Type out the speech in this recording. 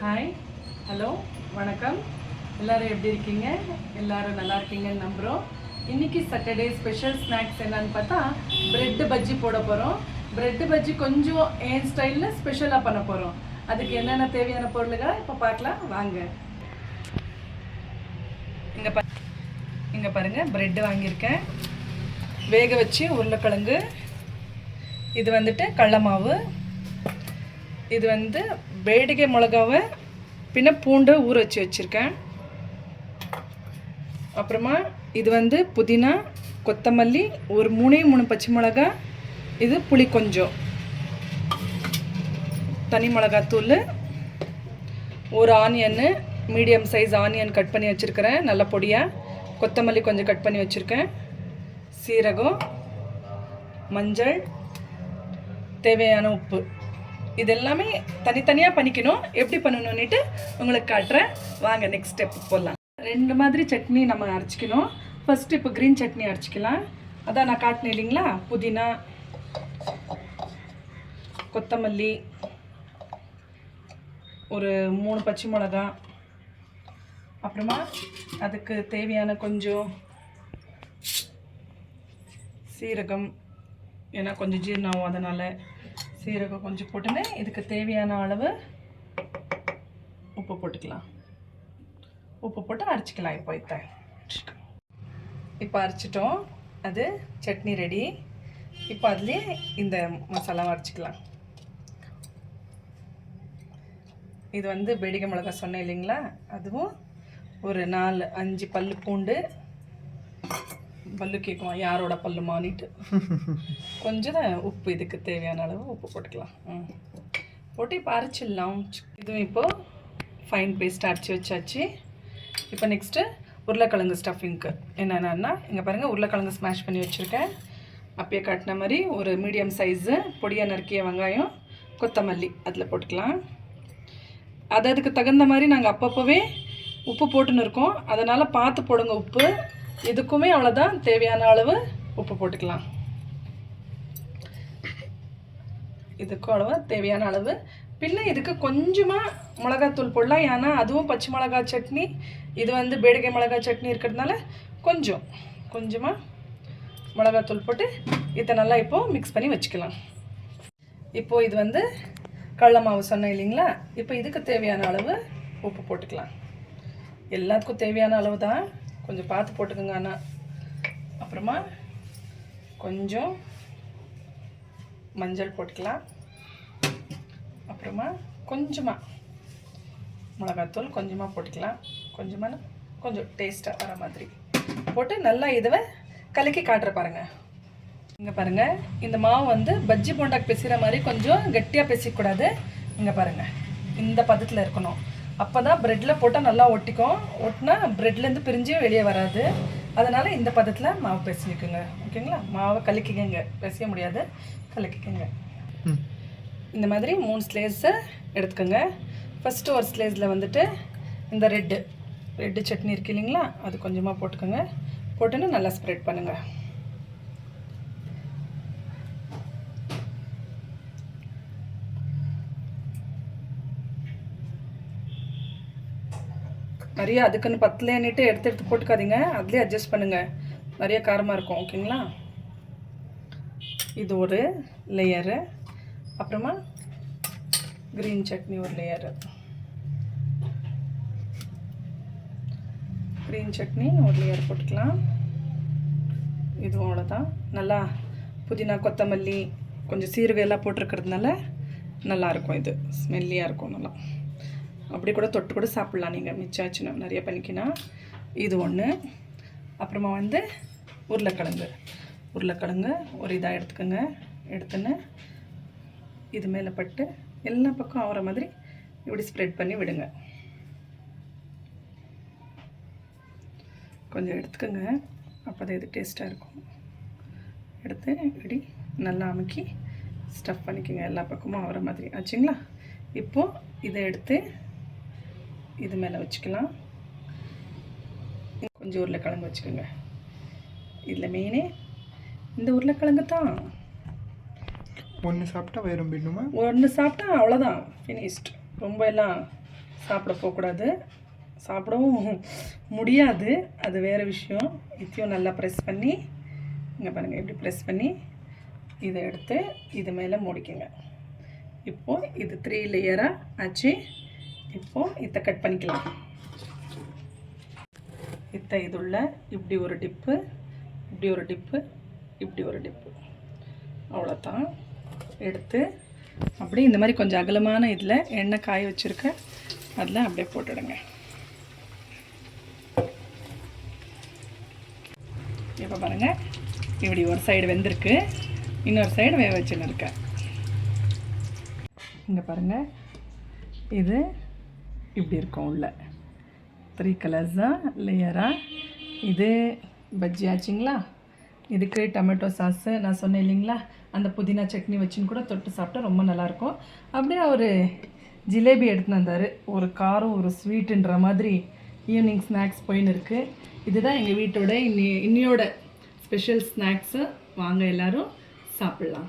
Hi, hello, வணக்கம். எல்லோரும் எப்படி இருக்கீங்க? எல்லோரும் நல்லா இருக்கீங்கன்னு நம்புகிறோம். இன்றைக்கி சாட்டர்டே ஸ்பெஷல் ஸ்நாக்ஸ் என்னன்னு பார்த்தா பிரெட்டு பஜ்ஜி போட போகிறோம். பிரெட்டு பஜ்ஜி கொஞ்சம் என் ஸ்டைலில் ஸ்பெஷலாக பண்ண போகிறோம். அதுக்கு என்னென்ன தேவையான பொருளுகளை இப்போ பார்க்கலாம் வாங்க. இங்கே பாருங்கள், பிரெட்டு வாங்கியிருக்கேன். வேக வச்சு உருளைக்கிழங்கு, இது வந்துட்டு கடல மாவு, இது வந்து வேடிக்கை மிளகாவை பின்ன பூண்டு ஊற வச்சு வச்சுருக்கேன். அப்புறமா இது வந்து புதினா, கொத்தமல்லி, ஒரு 3 பச்சை மிளகா, இது புளி கொஞ்சம், தனி மிளகாத்தூள், ஒரு ஆனியன்னு மீடியம் சைஸ் ஆனியன் கட் பண்ணி வச்சுருக்கிறேன் நல்ல பொடியாக, கொத்தமல்லி கொஞ்சம் கட் பண்ணி வச்சுருக்கேன், சீரகம், மஞ்சள், தேவையான உப்பு. இது எல்லாமே தனித்தனியாக பண்ணிக்கணும். எப்படி பண்ணணுன்னுட்டு உங்களுக்கு காட்டுறேன் வாங்க. நெக்ஸ்ட் ஸ்டெப் போடலாம். 2 மாதிரி சட்னி நம்ம அரைச்சிக்கணும். ஃபஸ்ட்டு இப்போ க்ரீன் சட்னி அரைச்சிக்கலாம். அதான் நான் காட்டினேன் இல்லைங்களா, புதினா, கொத்தமல்லி, ஒரு 3 பச்சை மிளகா, அப்புறமா அதுக்கு தேவையான கொஞ்சம் சீரகம், ஏன்னா கொஞ்சம் ஜீரணம் ஆகும், அதனால் சீரகம் கொஞ்சம் போட்டுன்னு இதுக்கு தேவையான அளவு உப்பு போட்டுக்கலாம். உப்பு போட்டு அரைச்சிக்கலாம். இப்போ அரைச்சிட்டோம். அது சட்னி ரெடி. இப்போ அதுலேயே இந்த மசாலாவை அரைச்சிக்கலாம். இது வந்து வேடிக்கை மிளகா சொன்னேன் இல்லைங்களா, அதுவும் ஒரு 4-5 பல்லு பூண்டு, பல்லு கேட்கும் யாரோட பல்லு மானிட்டு, கொஞ்சம் உப்பு, இதுக்கு தேவையான அளவு உப்பு போட்டுக்கலாம். போட்டு இப்போ அரைச்சிடலாம். இதுவும் இப்போது ஃபைன் பேஸ்ட் அரைச்சி வச்சாச்சு. இப்போ நெக்ஸ்ட்டு உருளைக்கிழங்கு ஸ்டஃபிங்க்கு என்னென்னா, இங்கே பாருங்கள், உருளைக்கிழங்கு ஸ்மாஷ் பண்ணி வச்சுருக்கேன். அப்பயே காட்டின மாதிரி ஒரு மீடியம் சைஸு பொடியாக நறுக்கிய வெங்காயம், கொத்தமல்லி அதில் போட்டுக்கலாம். அதுக்கு தகுந்த மாதிரி நாங்கள் அப்பப்போவே உப்பு போட்டுன்னு இருக்கோம், அதனால் பார்த்து போடுங்க உப்பு. இதுக்குமே அவ்வளோதான், தேவையான அளவு உப்பு போட்டுக்கலாம். இதுக்கும் அளவு தேவையான அளவு. பின்ன இதுக்கு கொஞ்சமாக மிளகாத்தூள் போடலாம், ஏன்னா அதுவும் பச்சை மிளகா சட்னி, இது வந்து பேடிகை மிளகா சட்னி இருக்கிறதுனால கொஞ்சமாக மிளகாத்தூள் போட்டு இதை நல்லா இப்போது மிக்ஸ் பண்ணி வச்சுக்கலாம். இப்போது இது வந்து கடல மாவு சொன்னேன் இல்லைங்களா, இப்போ இதுக்கு தேவையான அளவு உப்பு போட்டுக்கலாம். எல்லாத்துக்கும் தேவையான அளவு தான், கொஞ்சம் பார்த்து போட்டுக்கோங்க. ஆனால் அப்புறமா கொஞ்சம் மஞ்சள் போட்டுக்கலாம். அப்புறமா கொஞ்சமாக மிளகாத்தூள் கொஞ்சமாக போட்டுக்கலாம். கொஞ்சம் டேஸ்ட்டாக வர மாதிரி போட்டு நல்லா இதை கலக்கி காட்டுற பாருங்கள். இங்கே பாருங்கள், இந்த மாவு வந்து பஜ்ஜி போண்டாக்கு பிசிற மாதிரி கொஞ்சம் கட்டியாக பிசிக்கூடாது. இங்கே பாருங்கள், இந்த பதத்தில் இருக்கணும். அப்போ தான் ப்ரெட்டில் போட்டால் நல்லா ஒட்டிக்கும். ஒட்டினா ப்ரெட்லேருந்து பிரிஞ்சு வெளியே வராது. அதனால் இந்த பதத்தில் மாவு பிசைஞ்சிக்குங்க. ஓகேங்களா? மாவை கலக்கிக்கங்க, பிசைய முடியாது, கலக்கிக்கங்க. இந்த மாதிரி 3 ஸ்லேஸை எடுத்துக்கோங்க. ஃபஸ்ட்டு ஒரு ஸ்லேஸில் வந்துட்டு இந்த ரெட்டு சட்னி இருக்கு இல்லைங்களா, அது கொஞ்சமாக போட்டுக்கோங்க. போட்டுன்னு நல்லா ஸ்ப்ரெட் பண்ணுங்கள். நிறைய அதுக்குன்னு பத்தலைன்னுட்டு எடுத்து போட்டுக்காதீங்க, அதுலேயே அட்ஜஸ்ட் பண்ணுங்கள். நிறைய காரமாக இருக்கும். ஓகேங்களா? இது ஒரு லேயரு. அப்புறமா க்ரீன் சட்னி ஒரு லேயரு, க்ரீன் சட்னி ஒரு லேயர் போட்டுக்கலாம். இதுவும் அவ்வளோதான். நல்லா புதினா, கொத்தமல்லி, கொஞ்சம் சீரகம் எல்லாம் போட்டிருக்கிறதுனால நல்லாயிருக்கும். இது ஸ்மெல்லியாக இருக்கும். நல்லா அப்படி கூட தொட்டு கூட சாப்பிட்லாம் நீங்கள், மிச்சாச்சுன்னா நிறைய பண்ணிக்கினா. இது ஒன்று. அப்புறமா வந்து உருளைக்கிழங்கு ஒரு இதாக எடுத்துக்கோங்க. எடுத்துன்னு இது மேலே பட்டு எல்லா பக்கம் ஆகிற மாதிரி இப்படி ஸ்ப்ரெட் பண்ணி விடுங்க. கொஞ்சம் எடுத்துக்கோங்க, அப்போ தான் இது டேஸ்ட்டாக இருக்கும். எடுத்து இப்படி நல்லா அமுக்கி ஸ்டஃப் பண்ணிக்கோங்க, எல்லா பக்கமும் ஆகிற மாதிரி. ஆச்சுங்களா? இப்போது இதை எடுத்து இது மேலே வச்சுக்கலாம். கொஞ்சம் உருளைக்கிழங்கு வச்சுக்கோங்க. இதில் மெயினே இந்த உருளைக்கிழங்கு தான். ஒன்று சாப்பிட்டா வயிறு பின்னுமா? ஒன்று சாப்பிட்டா அவ்வளோதான், ஃபினிஷ்ட். ரொம்ப எல்லாம் சாப்பிட போகக்கூடாது, சாப்பிடவும் முடியாது, அது வேறு விஷயம். இதையும் நல்லா ப்ரெஸ் பண்ணி இங்கே பாருங்கள், இப்படி ப்ரெஸ் பண்ணி இதை எடுத்து இது மேலே மூடிக்கங்க. இப்போது இது 3 லேயராக ஆச்சு. இப்போது இதை கட் பண்ணிக்கலாம். இதுள்ள இப்படி ஒரு டிப்பு, இப்படி ஒரு டிப்பு, இப்படி ஒரு டிப்பு, அவ்வளோதான். எடுத்து அப்படியே இந்த மாதிரி கொஞ்சம் அகலமான இதில் எண்ணெய் காய வச்சுருக்க அதில் அப்படியே போட்டுடுங்க. இப்போ பாருங்கள், இப்படி ஒரு சைடு வெந்திருக்கு, இன்னொரு சைடு வேக வச்சுன்னு இருக்கேன். இங்கே பாருங்கள், இது இப்படி இருக்கும். உள்ள 3 கலர்ஸாக லேயராக. இது பஜ்ஜி ஆச்சுங்களா. இதுக்கு டொமேட்டோ சாஸு நான் சொன்னேன் இல்லைங்களா, அந்த புதினா சட்னி வச்சுன்னு கூட தொட்டு சாப்பிட்டா ரொம்ப நல்லாயிருக்கும். அப்படியே ஒரு ஜிலேபி எடுத்துன்னு வந்தார், ஒரு காரம் ஒரு ஸ்வீட்டுன்ற மாதிரி ஈவினிங் ஸ்நாக்ஸ் போயின்னு இருக்குது. இதுதான் எங்கள் வீட்டோட இன்னையோட ஸ்பெஷல் ஸ்நாக்ஸு. வாங்க எல்லோரும் சாப்பிட்லாம்.